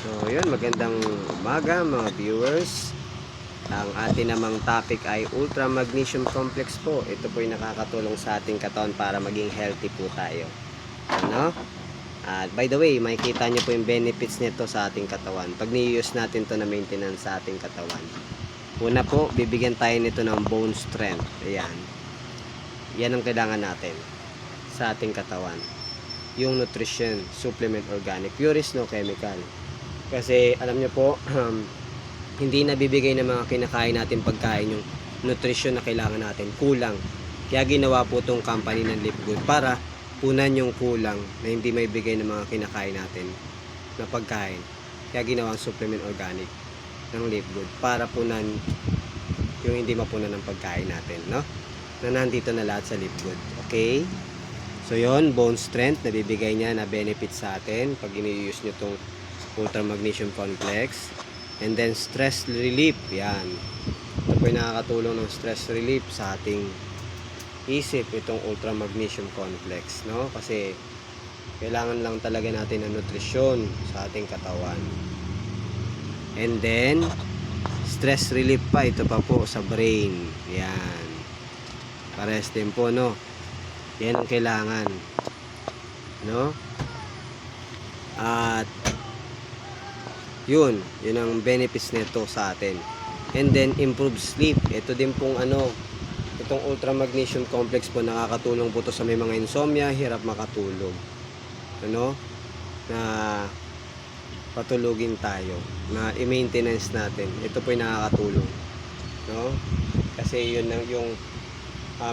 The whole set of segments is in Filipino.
So, yun, magandang umaga mga viewers. Ang atin namang topic ay Ultra Magnesium Complex po. Ito po ay nakakatulong sa ating katawan para maging healthy po tayo. Ano? At by the way, makikita nyo po yung benefits nito sa ating katawan pag ni-use natin to na maintenance sa ating katawan. Una po, bibigyan tayo nito ng bone strength. Ayan. Yan ang kailangan natin sa ating katawan. Yung nutrition, supplement organic, pure is no chemical. Kasi alam nyo po, hindi nabibigay ng mga kinakain natin pagkain yung nutrition na kailangan natin. Kulang. Kaya ginawa po itong company ng Live Good para punan yung kulang na hindi may bigay ng mga kinakain natin na pagkain. Kaya ginawa ang supplement organic ng Live Good para punan yung hindi mapunan ng pagkain natin, no? Na nandito na lahat sa Live Good. Okay? So yon, bone strength na bibigay niya na benefit sa atin pag ini-use nyo itong Ultra Magnesium Complex. And then stress relief, yan. Ito po yung nakakatulong ng stress relief sa ating isip, itong Ultra Magnesium Complex, no? Kasi kailangan lang talaga natin ng nutrisyon sa ating katawan. And then stress relief pa, ito pa po sa brain. Yan. Pares din po, no? Yan ang kailangan, no? At yun ang benefits nito sa atin. And then improve sleep. Ito din pong itong Ultra Magnesium Complex po, nakakatulong po to sa may mga insomnia, hirap makatulog. Na patulugin tayo, na i-maintenance natin. Ito po yung nakakatulong, no? Kasi yun yung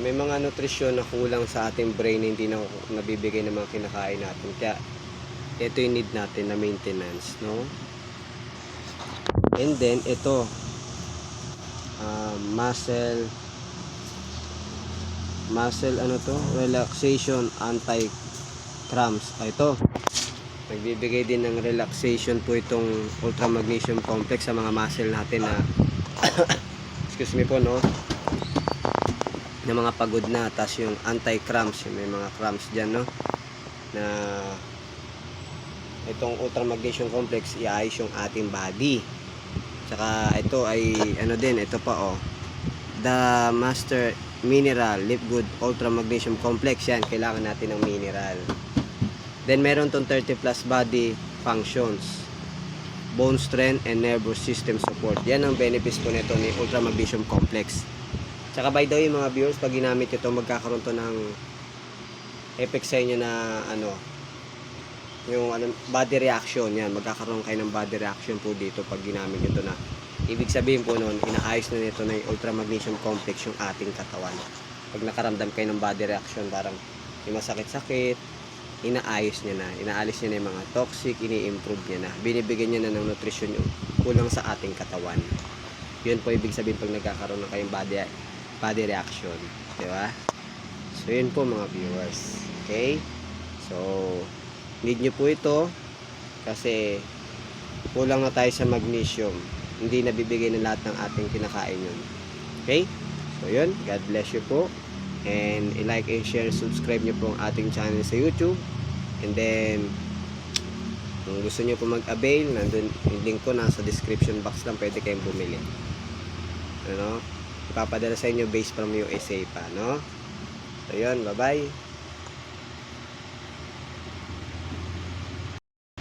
may mga nutrisyon na kulang sa ating brain, hindi na nabibigay ng mga kinakain natin. Kaya ito yung need natin na maintenance, no? And then ito muscle relaxation anti cramps. Ito nagbibigay din ng relaxation po itong Ultra Magnesium Complex sa mga muscle natin na excuse me po, no, na mga pagod na. Tas yung anti cramps, may mga cramps dyan, no, na itong Ultra Magnesium Complex iayos yung ating body. Tsaka ito ay ito pa, the Master Mineral Live Good Ultra Magnesium Complex. Yan, kailangan natin ng mineral. Then meron tong 30 plus body functions, bone strength and nervous system support. Yan ang benefits po nito ni Ultra Magnesium Complex. Tsaka by the way mga viewers, pag ginamit ito, magkakaroon to ng effect sa inyo na yung body reaction. Yan, magkakaroon kayo ng body reaction po dito pag ginamit ito na. Ibig sabihin po noon, inaayos na nito na yung Ultra Magnesium Complex yung ating katawan. Pag nakaramdam kayo ng body reaction, parang may masakit-sakit, inaayos niya na. Inaalis niya na yung mga toxic, ini-improve niya na. Binibigyan niya na ng nutrition yung kulang sa ating katawan. Yun po ibig sabihin pag nagkakaroon na kayong body reaction. Diba? So yun po mga viewers. Okay? So need nyo po ito kasi kulang na tayo sa magnesium, hindi nabibigay ng lahat ng ating kinakain yun. Okay, so yun, God bless you po, and i-like and share, subscribe nyo po ang ating channel sa YouTube. And then kung gusto nyo po mag-avail, nandun yung link ko, nasa description box lang, pwede kayong bumili. Ipapadala sa inyo based from USA pa, no? So yun, bye bye.